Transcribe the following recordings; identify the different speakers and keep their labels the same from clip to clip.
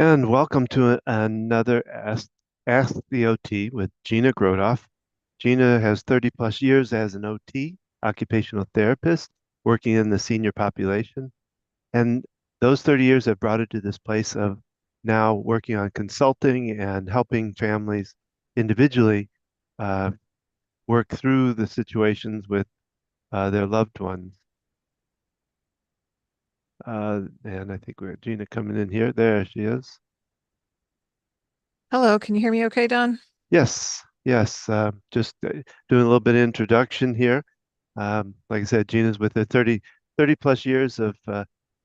Speaker 1: And welcome to another Ask the OT with Gina Grothoff. Gina has 30 plus years as an OT, occupational therapist, working in the senior population. And those 30 years have brought her to this place of now working on consulting and helping families individually uh, work through the situations with their loved ones. And I think we're Gina coming in here. There she is.
Speaker 2: Hello, can you hear me okay, Don?
Speaker 1: Yes, yes. Just doing a little bit of introduction here. Like I said, Gina's with her 30 plus years of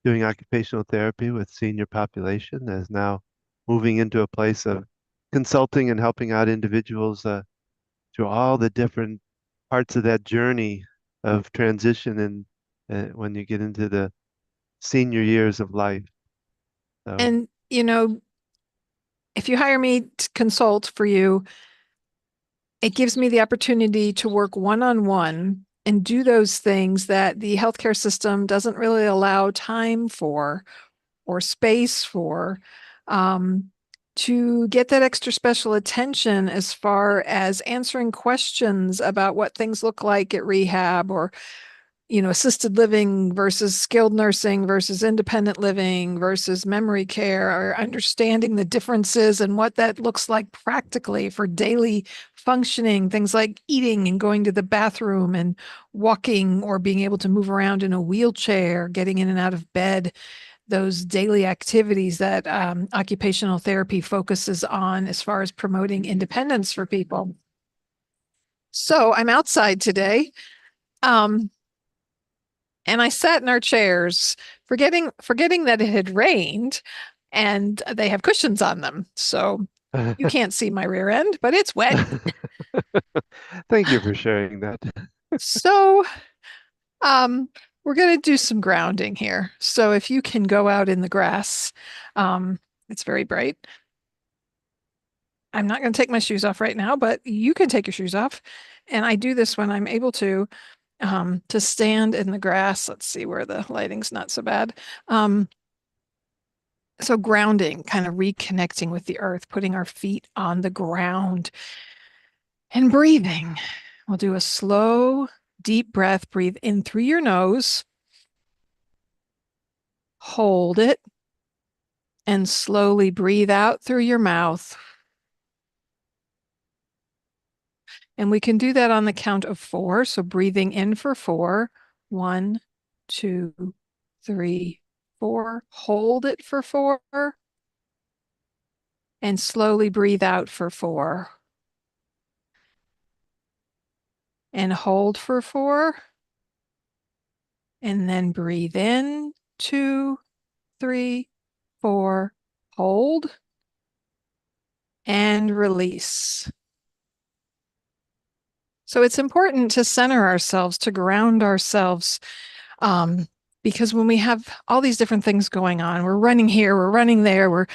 Speaker 1: doing occupational therapy with senior population, is now moving into a place of consulting and helping out individuals through all the different parts of that journey of transition and when you get into the senior years of life. So,
Speaker 2: And, if you hire me to consult for you, it gives me the opportunity to work one-on-one and do those things that the healthcare system doesn't really allow time for or space for, um, to get that extra special attention as far as answering questions about what things look like at rehab or assisted living versus skilled nursing versus independent living versus memory care, or understanding the differences and what that looks like practically for daily functioning, things like eating and going to the bathroom and walking or being able to move around in a wheelchair, getting in and out of bed, those daily activities that occupational therapy focuses on as far as promoting independence for people. So I'm outside today. Um, and I sat in our chairs, forgetting that it had rained, and they have cushions on them. So you can't see my rear end, but it's wet.
Speaker 1: thank you for sharing that.
Speaker 2: So um, we're going to do some grounding here. So if you can go out in the grass, it's very bright. I'm not going to take my shoes off right now, but you can take your shoes off. And I do this when I'm able to stand in the grass. Let's see where the lighting's not so bad. So grounding, kind of reconnecting with the earth, putting our feet on the ground and breathing. We'll do a slow, deep breath. Breathe in through your nose, hold it, and slowly breathe out through your mouth. And we can do that on the count of 4. So breathing in for 4. 1, 2, 3, 4. Hold it for 4. And slowly breathe out for 4. And hold for 4. And then breathe in, 2, 3, 4, hold, and release. So it's important to center ourselves, to ground ourselves, um, because when we have all these different things going on, we're running here, we're running there, we're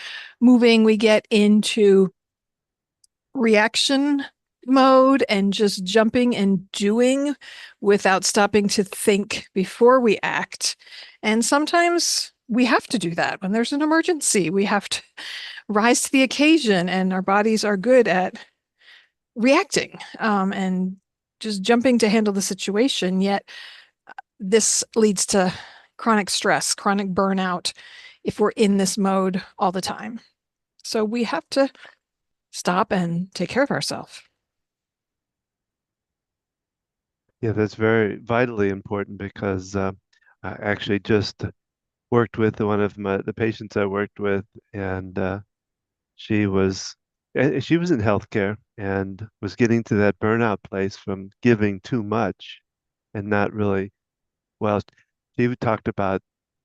Speaker 2: moving, we get into reaction mode and just jumping and doing without stopping to think before we act. And sometimes we have to do that when there's an emergency. We have to rise to the occasion, and our bodies are good at reacting and just jumping to handle the situation. Yet this leads to chronic stress, chronic burnout if we're in this mode all the time. So we have to stop and take care of ourselves.
Speaker 1: Yeah, that's very vitally important because I actually just worked with one of the patients I worked with, and she was she was in healthcare and was getting to that burnout place from giving too much and not really well. She talked about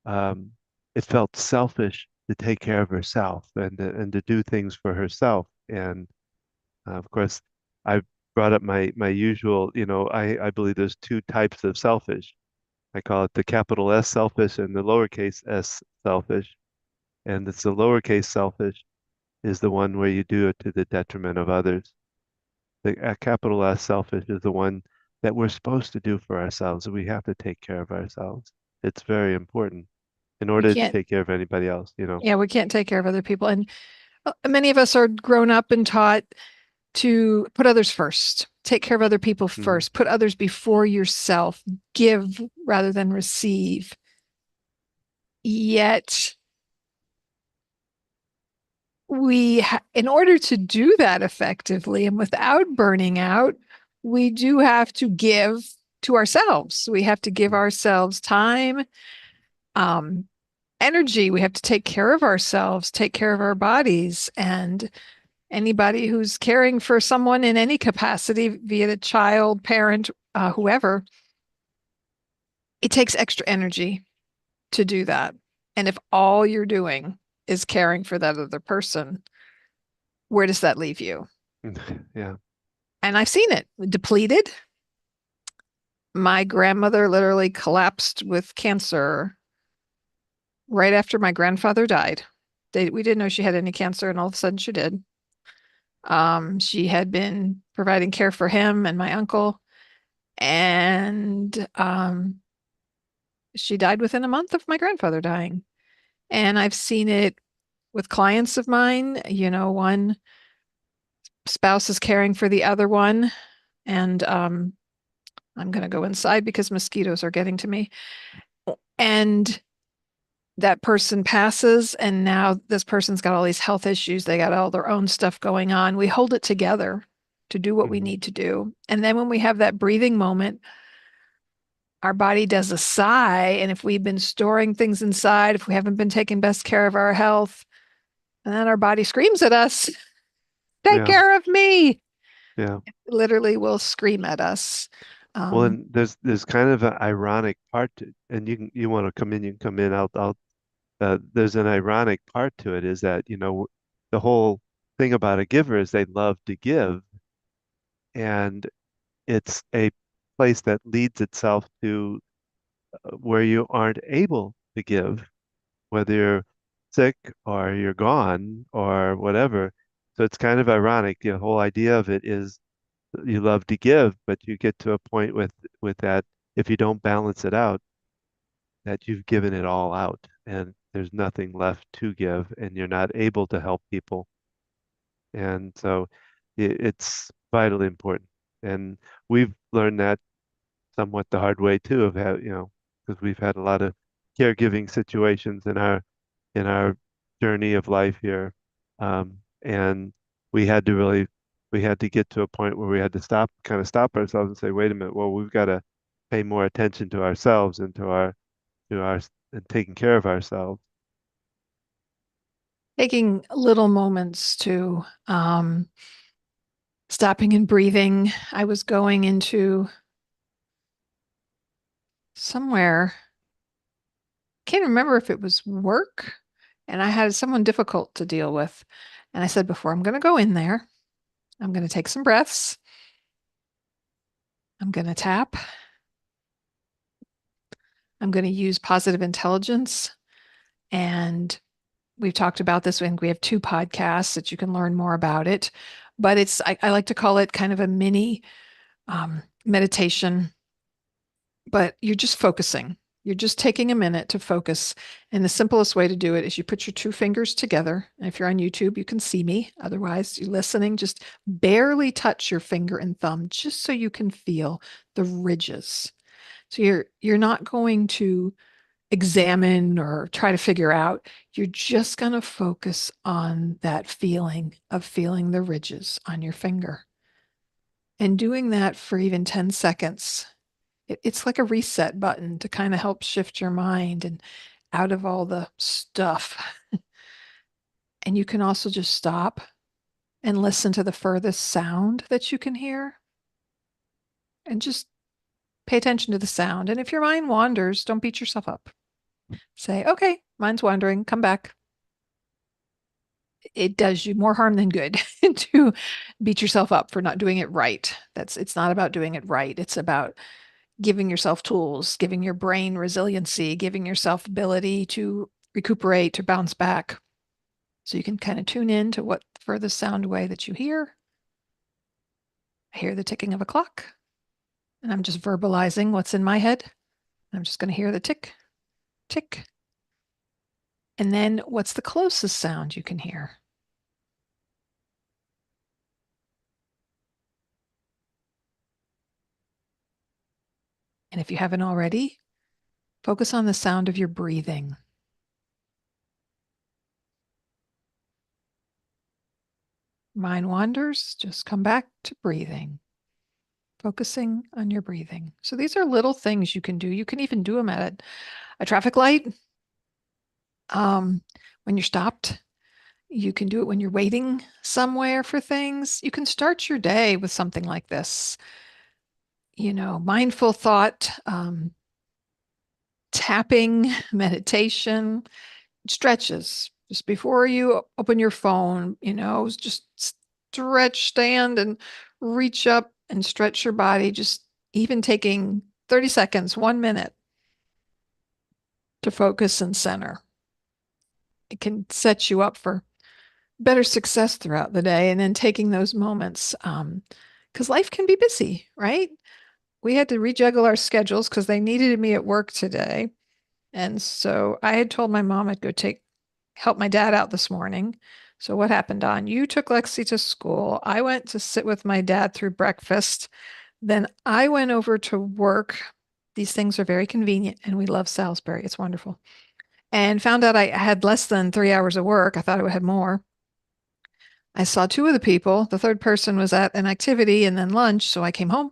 Speaker 1: um, it felt selfish to take care of herself and to do things for herself, and of course, I brought up my usual, I believe there's two types of selfish. I call it the capital S selfish and the lowercase s selfish. And it's the lowercase selfish is the one where you do it to the detriment of others. The capital S selfish is the one that we're supposed to do for ourselves. We have to take care of ourselves. It's very important in
Speaker 2: We
Speaker 1: order to
Speaker 2: can't,
Speaker 1: take care of anybody else, you know.
Speaker 2: yeah, we can't take care of other people. And many of us are grown up and taught to put others first, take care of other people
Speaker 1: Hmm.
Speaker 2: first, put others before yourself, give rather than receive. Yet in order to do that effectively and without burning out, we do have to give to ourselves. We have to give ourselves time, um, energy. We have to take care of ourselves, take care of our bodies. And anybody who's caring for someone in any capacity, be it a child, parent, whoever, it takes extra energy to do that. And if all you're doing is caring for that other person, where does that leave you?
Speaker 1: Yeah.
Speaker 2: And I've seen it depleted. My grandmother literally collapsed with cancer right after my grandfather died. We didn't know she had any cancer, and all of a sudden she did. She had been providing care for him and my uncle, and she died within a month of my grandfather dying. And I've seen it with clients of mine. One spouse is caring for the other one, and I'm going to go inside because mosquitoes are getting to me. And that person passes, and now this person's got all these health issues. They got all their own stuff going on. We hold it together to do what we
Speaker 1: Hmm.
Speaker 2: need to do. And then when we have that breathing moment, our body does a sigh. And if we've been storing things inside, if we haven't been taking best care of our health, and then our body screams at us, take
Speaker 1: Yeah.
Speaker 2: care of me.
Speaker 1: Yeah.
Speaker 2: Literally will scream at us.
Speaker 1: Well,
Speaker 2: Um,
Speaker 1: and there's kind of an ironic part to, and you want to come in, you can come in. I'll there's an ironic part to it is that, the whole thing about a giver is they love to give, and it's a place that leads itself to where you aren't able to give, whether you're sick or you're gone or whatever. So it's kind of ironic. The whole idea of it is you love to give, but you get to a point with that if you don't balance it out, that you've given it all out and there's nothing left to give and you're not able to help people. And so it's vitally important. And we've learned that somewhat the hard way too of how, because we've had a lot of caregiving situations in our journey of life here. And we had to really we had to get to a point where we had to kind of stop ourselves and say, wait a minute, well, we've got to pay more attention to ourselves and to our and taking care of ourselves.
Speaker 2: Taking little moments to stopping and breathing. I was going into somewhere, can't remember if it was work, and I had someone difficult to deal with. And I said, before I'm going to go in there, I'm going to take some breaths. I'm going to tap. I'm going to use positive intelligence. And we've talked about this, and we have two podcasts that you can learn more about it. But I like to call it kind of a mini meditation, but you're just focusing. You're just taking a minute to focus. And the simplest way to do it is you put your two fingers together. And if you're on YouTube, you can see me. Otherwise, you're listening, just barely touch your finger and thumb just so you can feel the ridges. So you're not going to examine or try to figure out. You're just going to focus on that feeling of feeling the ridges on your finger. And doing that for even 10 seconds, it's like a reset button to kind of help shift your mind and out of all the stuff. And you can also just stop and listen to the furthest sound that you can hear and just pay attention to the sound. And if your mind wanders, don't beat yourself up. Say, okay, mind's wandering, come back. It does you more harm than good to beat yourself up for not doing it right. It's not about doing it right. It's about giving yourself tools, giving your brain resiliency, giving yourself ability to recuperate or bounce back. So you can kind of tune in to what the furthest sound away that you hear. I hear the ticking of a clock, and I'm just verbalizing what's in my head. I'm just going to hear the tick, tick. And then what's the closest sound you can hear? And if you haven't already, focus on the sound of your breathing. Mind wanders, just come back to breathing, focusing on your breathing. So these are little things you can do. You can even do them at a traffic light, um, when you're stopped. You can do it when you're waiting somewhere for things. You can start your day with something like this, mindful thought, tapping, meditation, stretches. Just before you open your phone, just stretch, stand, and reach up and stretch your body. Just even taking 30 seconds, 1 minute to focus and center. It can set you up for better success throughout the day. And then taking those moments, because life can be busy, right? We had to rejuggle our schedules because they needed me at work today. And so I had told my mom I'd go help my dad out this morning. So what happened, Don? You took Lexi to school. I went to sit with my dad through breakfast. Then I went over to work. These things are very convenient, and we love Salisbury. It's wonderful. And found out I had less than 3 hours of work. I thought I would have more. I saw two of the people. The third person was at an activity and then lunch. So I came home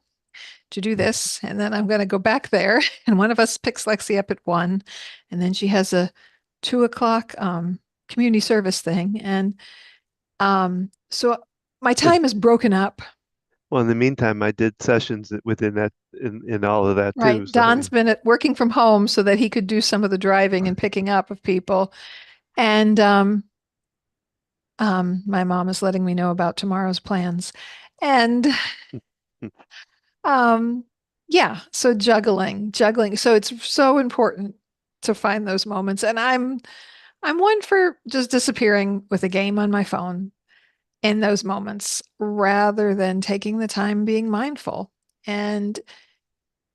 Speaker 2: to do this. And then I'm going to go back there. And one of us picks Lexi up at 1. And then she has a 2 o'clock community service thing. And so my
Speaker 1: Yeah.
Speaker 2: time is broken up.
Speaker 1: Well, in the meantime, I did sessions within that in all of that too.
Speaker 2: Right.
Speaker 1: So
Speaker 2: Don's been working from home so that he could do some of the driving and picking up of people. And my mom is letting me know about tomorrow's plans. And Um, yeah, so juggling. So it's so important to find those moments. And I'm one for just disappearing with a game on my phone in those moments rather than taking the time being mindful. And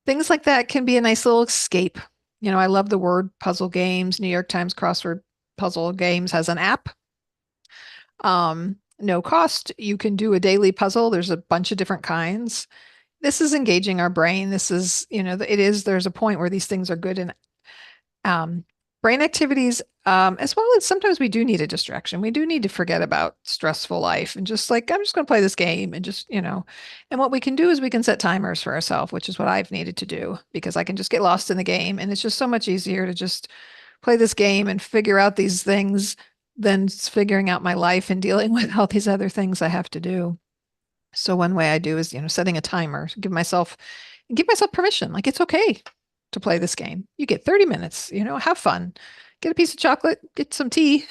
Speaker 2: things like that can be a nice little escape. I love the word puzzle games. New York Times crossword puzzle games has an app. No cost. You can do a daily puzzle. There's a bunch of different kinds. This is engaging our brain. This is, there's a point where these things are good in um, brain activities, as well as sometimes we do need a distraction. We do need to forget about stressful life and just like, I'm just going to play this game and just, and what we can do is we can set timers for ourselves, which is what I've needed to do because I can just get lost in the game. And it's just so much easier to just play this game and figure out these things than figuring out my life and dealing with all these other things I have to do. So one way I do is, setting a timer, give myself permission. Like it's okay to play this game. You get 30 minutes, have fun. Get a piece of chocolate, get some tea,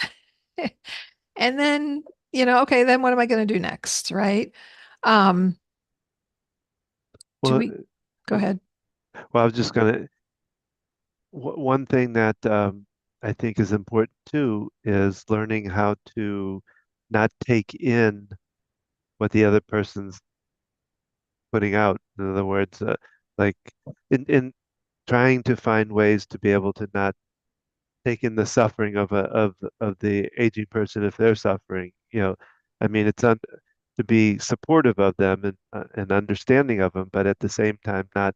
Speaker 2: and then, okay, then what am I going to do next, right? Um, do
Speaker 1: well,
Speaker 2: we go
Speaker 1: uh,
Speaker 2: ahead?
Speaker 1: well, I was just gonna. One thing that I think is important too is learning how to not take in what the other person's putting out. In other words, like in trying to find ways to be able to not take in the suffering of the aging person if they're suffering. I mean, to be supportive of them and understanding of them, but at the same time not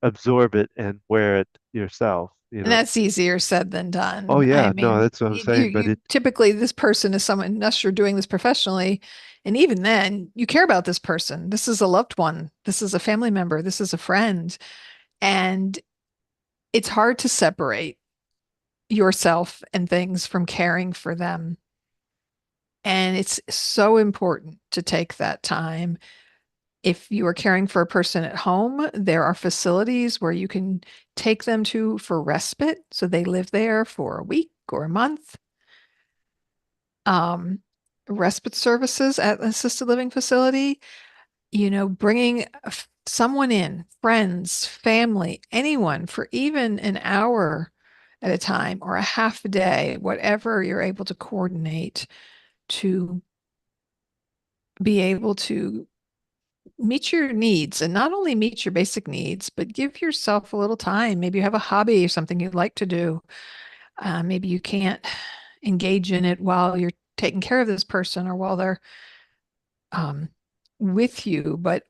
Speaker 1: absorb it and wear it yourself.
Speaker 2: And that's easier said than
Speaker 1: Oh
Speaker 2: done. I
Speaker 1: yeah, no,
Speaker 2: mean,
Speaker 1: that's what I'm
Speaker 2: you,
Speaker 1: saying. But
Speaker 2: you typically this person is someone, unless you're doing this professionally, and even then, you care about this person. This is a loved one. This is a family member. This is a friend, and it's hard to separate yourself and things from caring for them. And it's so important to take that time. If you are caring for a person at home, there are facilities where you can take them to for respite. So they live there for a week or a month. Um, Respite services at an assisted living facility, bringing someone in, friends, family, anyone for even an hour at a time or a half a day, whatever you're able to coordinate to be able to meet your needs and not only meet your basic needs, but give yourself a little time. Maybe you have a hobby or something you'd like to do. Maybe you can't engage in it while you're taking care of this person or while they're um, with you, but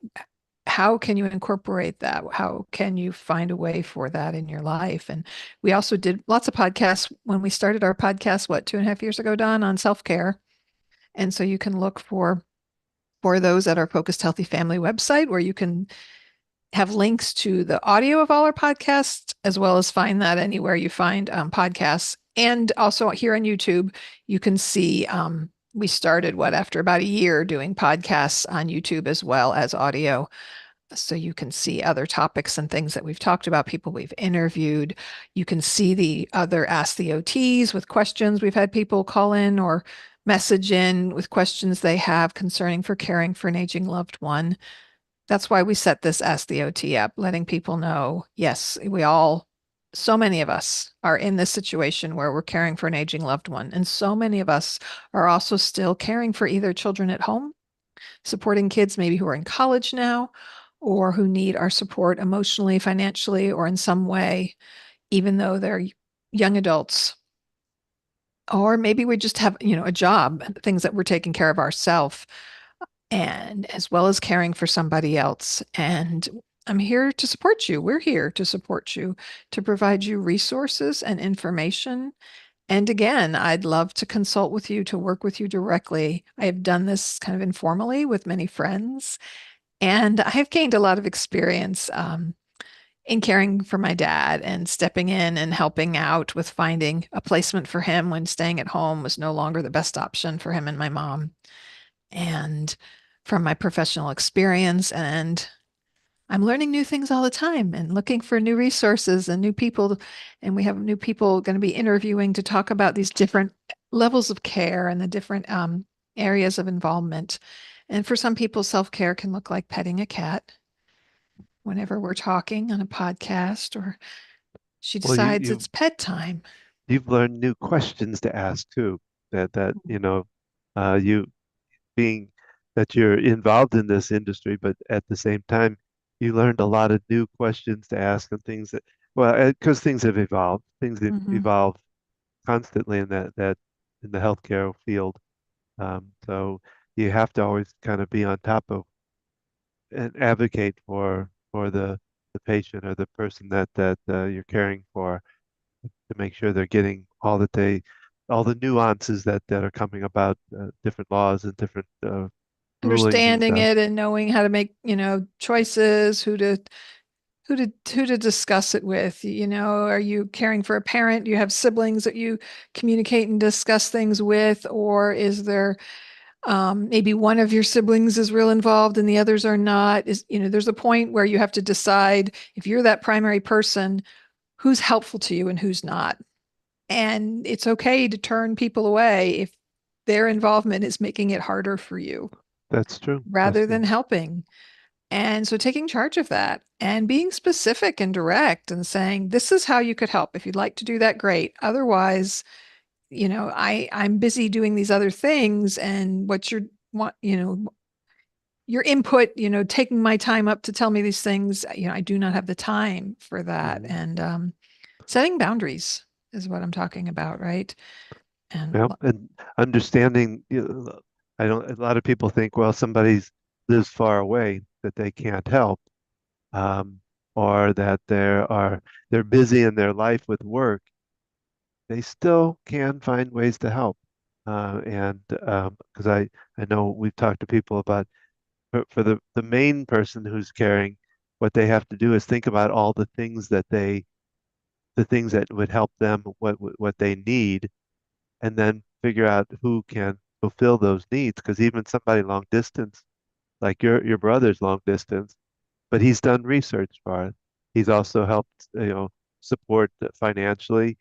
Speaker 2: how can you incorporate that? How can you find a way for that in your life? And we also did lots of podcasts when we started our podcast, what, 2.5 years ago, Don, on self-care. And so you can look for those at our Focused Healthy Family website where you can have links to the audio of all our podcasts, as well as find that anywhere you find podcasts. And also here on YouTube, you can see we started after about a year doing podcasts on YouTube as well as audio. So you can see other topics and things that we've talked about, people we've interviewed. You can see the other Ask the OTs with questions. We've had people call in or message in with questions they have concerning for caring for an aging loved one. That's why we set this Ask the OT up, letting people know, yes, so many of us are in this situation where we're caring for an aging loved one. And so many of us are also still caring for either children at home, supporting kids maybe who are in college now, or who need our support emotionally, financially, or in some way, even though they're young adults. Or maybe we just have, a job, things that we're taking care of ourselves and as well as caring for somebody else. And I'm here to support you. We're here to support you, to provide you resources and information. And again, I'd love to consult with you, to work with you directly. I have done this kind of informally with many friends, and I've gained a lot of experience in caring for my dad and stepping in and helping out with finding a placement for him when staying at home was no longer the best option for him and my mom. And from my professional experience, and I'm learning new things all the time and looking for new resources and new people. And we have new people going to be interviewing to talk about these different levels of care and the different areas of involvement. And for some people, self-care can look like petting a cat whenever we're talking on a podcast, or she
Speaker 1: Well,
Speaker 2: decides it's pet time.
Speaker 1: you've learned new questions to ask too. That you being that you're involved in this industry, but at the same time, you learned a lot of new questions to ask and things that, well, because things have evolved, things have
Speaker 2: Mhm.
Speaker 1: evolved constantly in that in the healthcare field. So you have to always kind of be on top of and advocate for the patient or the person that you're caring for to make sure they're getting all the nuances that are coming about different laws and different rulings and
Speaker 2: Understanding
Speaker 1: stuff.
Speaker 2: it and knowing how to make, choices, who to discuss it with. Are you caring for a parent? Do you have siblings that you communicate and discuss things with? Or is there maybe one of your siblings is real involved and the others are not? There's a point where you have to decide if you're that primary person, who's helpful to you and who's not. And it's okay to turn people away if their involvement is making it harder for you
Speaker 1: That's true. That's
Speaker 2: rather
Speaker 1: true.
Speaker 2: than helping. And so taking charge of that and being specific and direct and saying, this is how you could help. If you'd like to do that, great. Otherwise, I'm busy doing these other things, and what you're want, your input, taking my time up to tell me these things, I do not have the time for that.
Speaker 1: Mhm.
Speaker 2: And setting boundaries is what I'm talking about, right? And
Speaker 1: Yeah, and understanding, I don't, a lot of people think, well, somebody lives far away that they can't help, um, or that they're busy in their life with work. They still can find ways to help. And because I know we've talked to people about for the main person who's caring, what they have to do is think about all the things that would help them, what they need, and then figure out who can fulfill those needs. Because even somebody long distance, like your brother's long distance, but he's done research for it. He's also helped, support financially,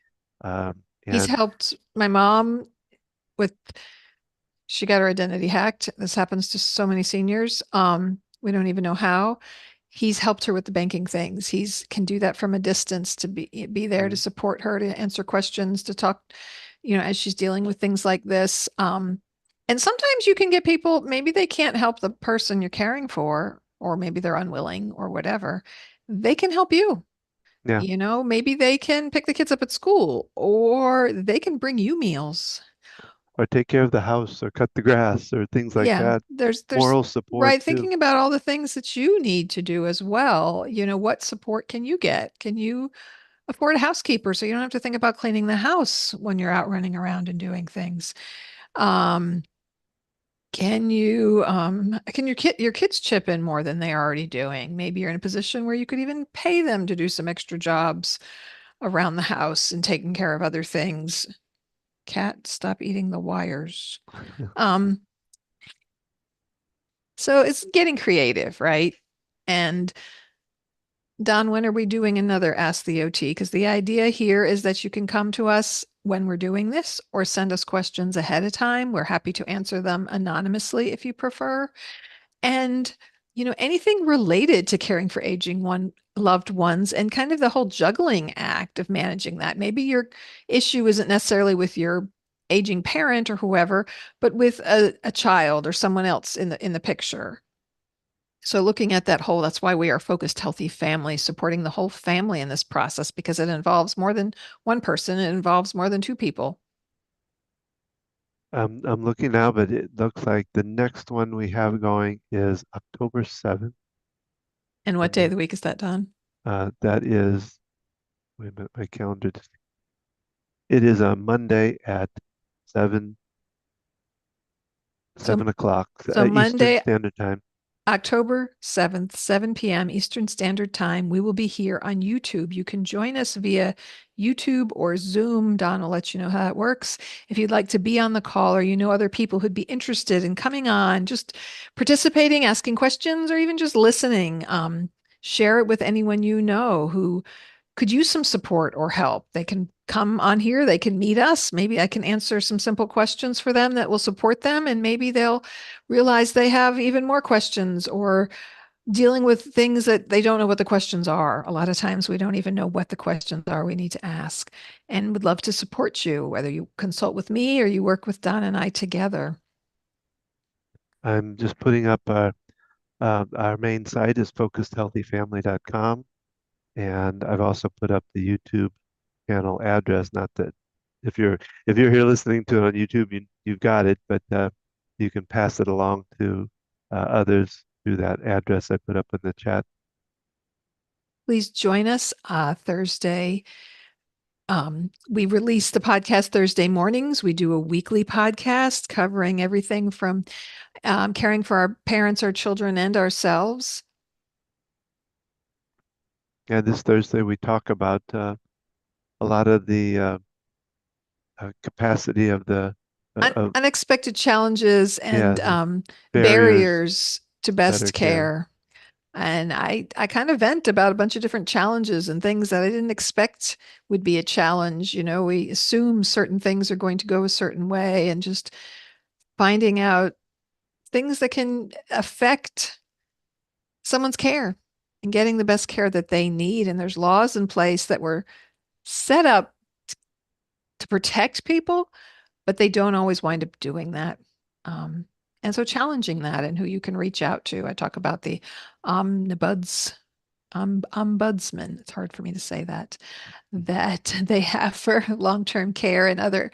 Speaker 2: he's
Speaker 1: and
Speaker 2: helped my mom with, she got her identity hacked. This happens to so many seniors. We don't even know how. he's helped her with the banking things. He's can do that from a distance to be there to
Speaker 1: Mm.
Speaker 2: support her, to answer questions, to talk, as she's dealing with things like this. And sometimes you can get people, maybe they can't help the person you're caring for, or maybe they're unwilling or whatever. They can help you.
Speaker 1: Yeah.
Speaker 2: Maybe they can pick the kids up at school, or they can bring you meals.
Speaker 1: Or take care of the house or cut the grass or things like
Speaker 2: Yeah,
Speaker 1: that.
Speaker 2: there's
Speaker 1: Moral support
Speaker 2: right,
Speaker 1: too.
Speaker 2: thinking about all the things that you need to do as well. What support can you get? Can you afford a housekeeper so you don't have to think about cleaning the house when you're out running around and doing things? Um, can your kids chip in more than they're already doing? Maybe you're in a position where you could even pay them to do some extra jobs around the house and taking care of other things. Cat, stop eating the wires. Um, so it's getting creative, right? And Don, when are we doing another Ask the OT? Because the idea here is that you can come to us when we're doing this or send us questions ahead of time. We're happy to answer them anonymously if you prefer. And, anything related to caring for aging loved ones and kind of the whole juggling act of managing that. Maybe your issue isn't necessarily with your aging parent or whoever, but with a child or someone else in the picture. So looking at that whole, that's why we are focused healthy family, supporting the whole family in this process because it involves more than one person. It involves more than two people.
Speaker 1: I'm looking now, but it looks like the next one we have going is October 7th.
Speaker 2: And what
Speaker 1: And
Speaker 2: day of the week is that, Don?
Speaker 1: that is, wait a minute, my calendar. It is a Monday at 7,
Speaker 2: So
Speaker 1: 7 o'clock
Speaker 2: so
Speaker 1: Eastern
Speaker 2: Monday,
Speaker 1: Standard Time.
Speaker 2: October 7th, 7 p.m. Eastern Standard Time. We will be here on YouTube. You can join us via YouTube or Zoom. Don will let you know how that works. If you'd like to be on the call or you know other people who'd be interested in coming on, just participating, asking questions, or even just listening, share it with anyone you know who could use some support or help. They can come on here, they can meet us. Maybe I can answer some simple questions for them that will support them, and maybe they'll realize they have even more questions or dealing with things that they don't know what the questions are. A lot of times we don't even know what the questions are we need to ask, and would love to support you, whether you consult with me or you work with Don and I together.
Speaker 1: I'm just putting up our main site is focusedhealthyfamily.com, and I've also put up the YouTube channel address. Not that if you're here listening to it on YouTube, you've got it, but you can pass it along to others through that address I put up in the chat.
Speaker 2: Please join us Thursday. We release the podcast Thursday mornings. We do a weekly podcast covering everything from caring for our parents, our children, and ourselves.
Speaker 1: Yeah, this Thursday we talk about a lot of the capacity of the of
Speaker 2: Unexpected challenges
Speaker 1: yeah,
Speaker 2: and
Speaker 1: the barriers
Speaker 2: barriers to
Speaker 1: to better
Speaker 2: best
Speaker 1: care.
Speaker 2: care. And I kind of vent about a bunch of different challenges and things that I didn't expect would be a challenge. We assume certain things are going to go a certain way, and just finding out things that can affect someone's care and getting the best care that they need. And there's laws in place that were set up to protect people, but they don't always wind up doing that. Um, and so challenging that and who you can reach out to. I talk about the omnibuds, ombudsman. It's hard for me to say that they have for long-term care and other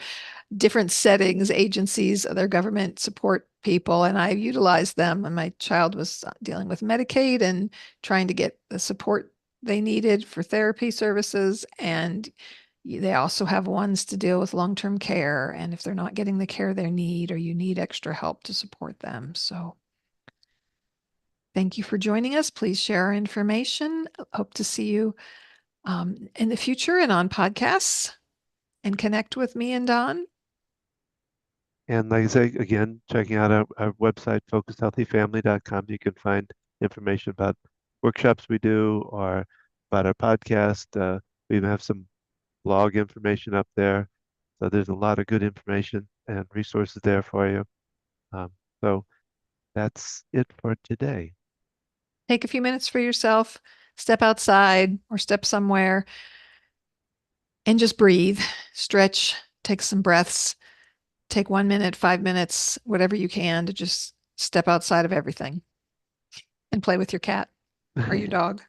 Speaker 2: different settings, agencies, other government support people, and I utilized them. And my child was dealing with Medicaid and trying to get the support they needed for therapy services. And they also have ones to deal with long-term care. And if they're not getting the care they need, or you need extra help to support them. So thank you for joining us. Please share our information. Hope to see you in the future and on podcasts, and connect with me and Don.
Speaker 1: And like I say, again, checking out our website, focusedhealthyfamily.com, you can find information about workshops we do or about our podcast. We even have some blog information up there. So there's a lot of good information and resources there for you. Um, so that's it for today.
Speaker 2: Take a few minutes for yourself, step outside or step somewhere and just breathe, stretch, take some breaths, take 1 minute, 5 minutes, whatever you can to just step outside of everything and play with your cat or your dog.